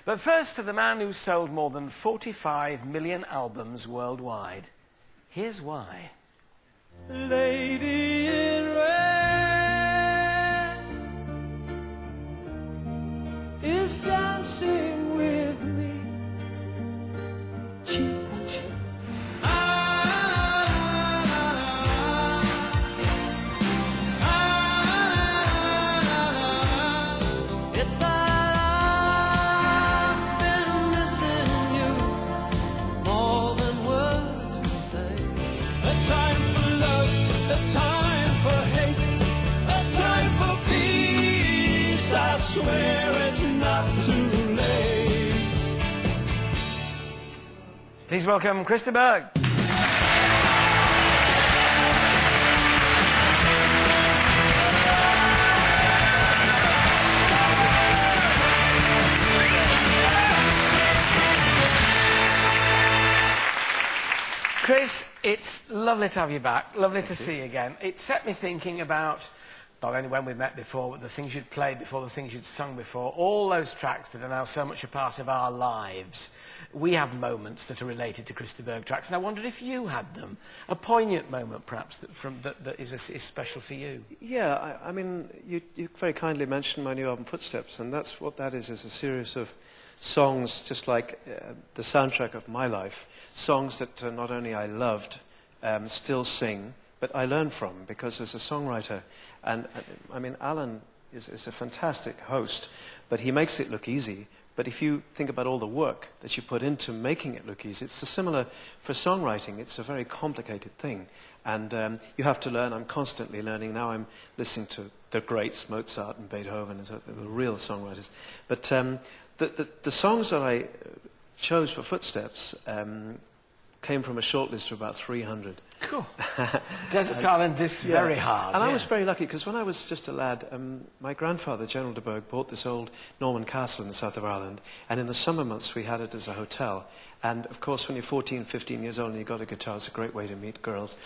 But first to the man who's sold more than 45 million albums worldwide. Here's why. Lady in red is dancing with me. Cheek to cheek. It's that I've been missing you more than words can say. A time for love, a time for hate, a time for peace. I swear it's not too late. Please welcome Burgh. Chris, it's lovely to have you back. Lovely to see you again. It set me thinking about not only when we met before, but the things you'd played before, the things you'd sung before, all those tracks that are now so much a part of our lives. We have moments that are related to Burgh tracks, and I wondered if you had them. A poignant moment, perhaps, that is special for you. Yeah, I mean, you very kindly mentioned my new album, Footsteps, and that's what that is a series of songs just like the soundtrack of my life, songs that not only I loved, still sing, but I learn from, because as a songwriter, and I mean, Alan is a fantastic host, but he makes it look easy. But if you think about all the work that you put into making it look easy, it's similar for songwriting. It's a very complicated thing. And you have to learn. I'm constantly learning. Now I'm listening to the greats, Mozart and Beethoven, and the real songwriters. But the songs that I chose for Footsteps came from a shortlist of about 300. Cool. Desert Island is very hard. And I was very lucky, because when I was just a lad, my grandfather, General de Burgh, bought this old Norman castle in the south of Ireland, and in the summer months we had it as a hotel. And of course, when you're 14, 15 years old and you've got a guitar, it's a great way to meet girls.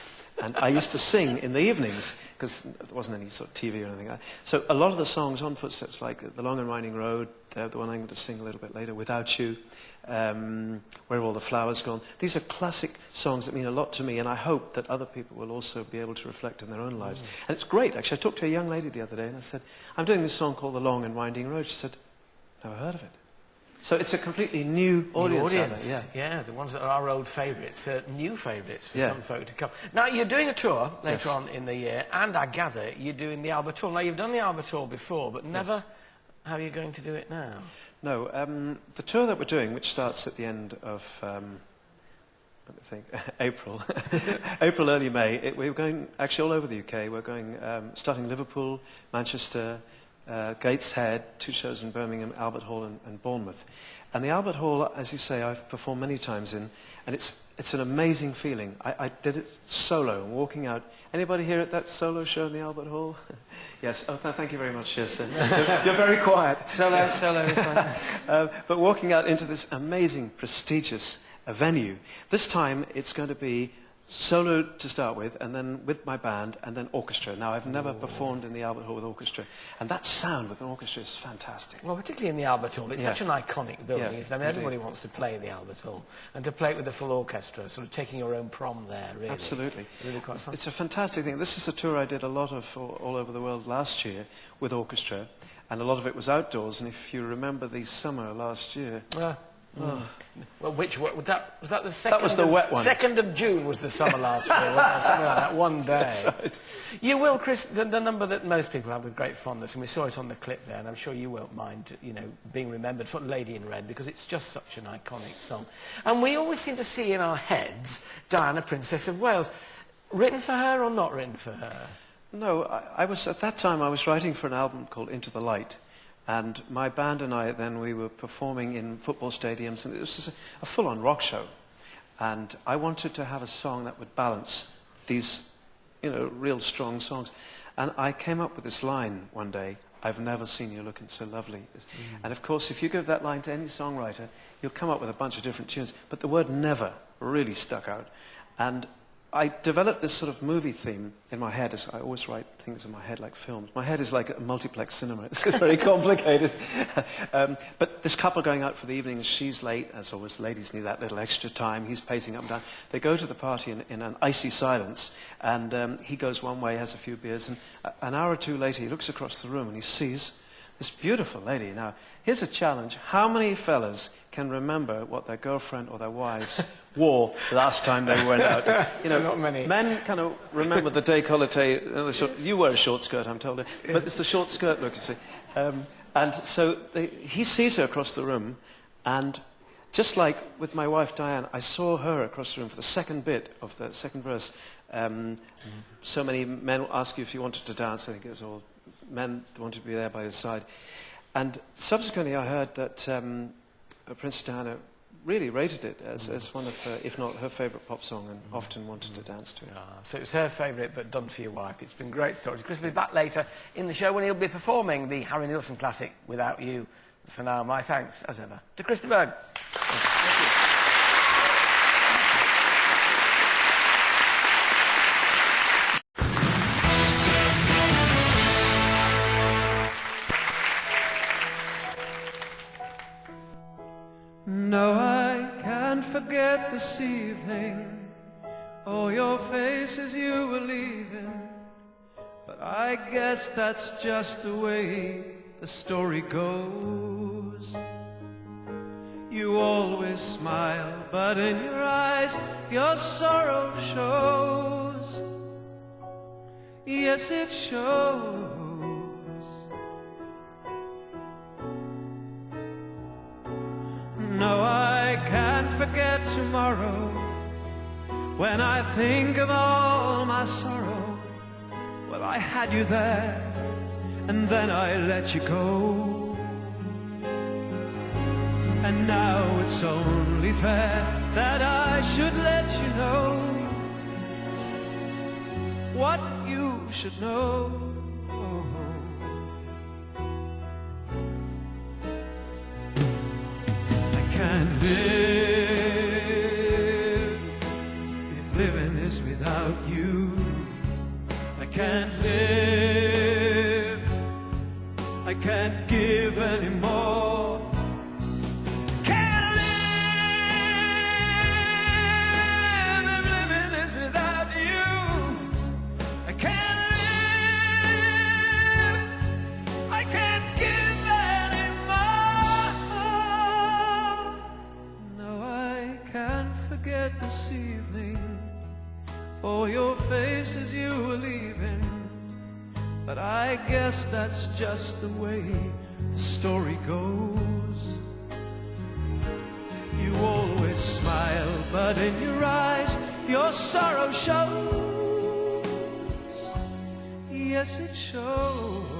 And I used to sing in the evenings, because there wasn't any sort of TV or anything like that. So a lot of the songs on Footsteps, like The Long and Winding Road, the one I'm going to sing a little bit later, Without You, Where Have All the Flowers Gone, these are classic songs that mean a lot to me, and I hope that other people will also be able to reflect in their own lives. And it's great, actually. I talked to a young lady the other day, and I said, I'm doing this song called The Long and Winding Road. She said, never heard of it. So it's a completely new audience. Yeah, the ones that are our old favourites, new favourites for some folk to come. Now, you're doing a tour later on in the year, and I gather you're doing the Albert Hall. Now, you've done the Albert Hall before, but never how are you going to do it now? No, the tour that we're doing, which starts at the end of, let me think, April, April, early May, we're going actually all over the UK. We're going, starting Liverpool, Manchester, Gateshead, 2 shows in Birmingham, Albert Hall and Bournemouth. And the Albert Hall, as you say, I've performed many times in, and it's an amazing feeling. I did it solo, walking out. Anybody here at that solo show in the Albert Hall? Yes. Oh, thank you very much. Yes, you're very quiet. Solo is fine. But walking out into this amazing, prestigious venue. This time it's going to be solo to start with, and then with my band, and then orchestra. Now, I've never performed in the Albert Hall with orchestra, and that sound with an orchestra is fantastic. Well, particularly in the Albert Hall. It's such an iconic building, isn't it? I mean, everybody wants to play in the Albert Hall, and to play it with the full orchestra, sort of taking your own prom there, really. Absolutely. Really quite fun. It's a fantastic thing. This is a tour I did a lot of all over the world last year with orchestra, and a lot of it was outdoors, and if you remember the summer last year... Well, was that the second? That was the wet one. 2nd of June was the summer last year, wasn't it? Something like that, one day. That's right. You will, Chris, the number that most people have with great fondness, and we saw it on the clip there, and I'm sure you won't mind, being remembered for Lady in Red, because it's just such an iconic song. And we always seem to see in our heads Diana, Princess of Wales. Written for her or not written for her? No, at that time I was writing for an album called Into the Light. And my band and I, then, we were performing in football stadiums, and it was just a full-on rock show. And I wanted to have a song that would balance these, real strong songs. And I came up with this line one day, I've never seen you looking so lovely. And of course, if you give that line to any songwriter, you'll come up with a bunch of different tunes. But the word never really stuck out. And I developed this sort of movie theme in my head. As I always write things in my head like films. My head is like a multiplex cinema. It's very complicated. But this couple going out for the evening, she's late, as always, ladies need that little extra time. He's pacing up and down. They go to the party in an icy silence, and he goes one way, has a few beers, and an hour or two later he looks across the room and he sees this beautiful lady. Now, here's a challenge. How many fellas can remember what their girlfriend or their wives wore last time they went out? You know, not many. Men kind of remember the décolleté. You wear a short skirt, I'm told, but it's the short skirt look, you see. And so he sees her across the room, and just like with my wife Diane, I saw her across the room for the second bit of the second verse. So many men will ask you if you wanted to dance. I think it was all men that wanted to be there by his side. And subsequently I heard that Princess Diana really rated it as one of her, if not her favourite pop song, and often wanted to dance to it. So it was her favourite, but done for your wife. It's been great stories. Chris will be back later in the show when he'll be performing the Harry Nilsson classic, Without You. For now, my thanks, as ever, to Chris de Burgh. No, I can't forget this evening, oh, your face as you were leaving. But I guess that's just the way the story goes. You always smile, but in your eyes your sorrow shows. Yes, it shows. No, I can't forget tomorrow. When I think of all my sorrow, well, I had you there, and then I let you go. And now it's only fair that I should let you know what you should know. Can't live if living is without you. I can't live, I can't give anymore. Can't live if living is without you. I can't live, I can't give anymore. Can't forget this evening, oh, your face as you were leaving. But I guess that's just the way the story goes. You always smile, but in your eyes your sorrow shows. Yes, it shows.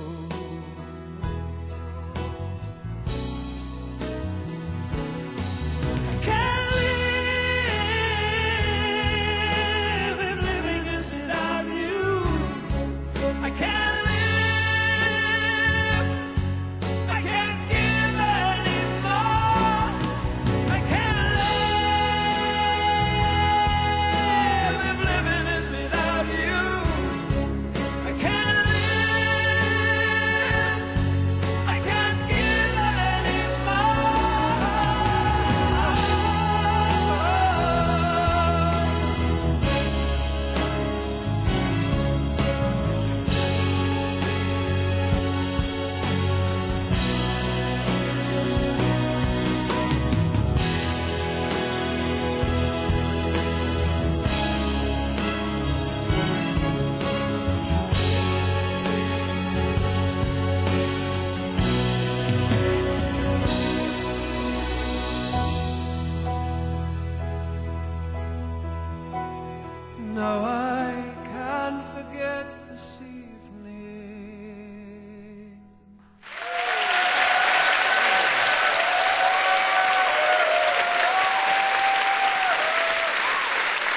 No, I can't forget this evening.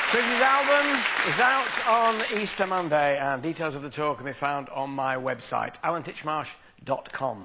Chris's album is out on Easter Monday, and details of the tour can be found on my website, alantitchmarsh.com.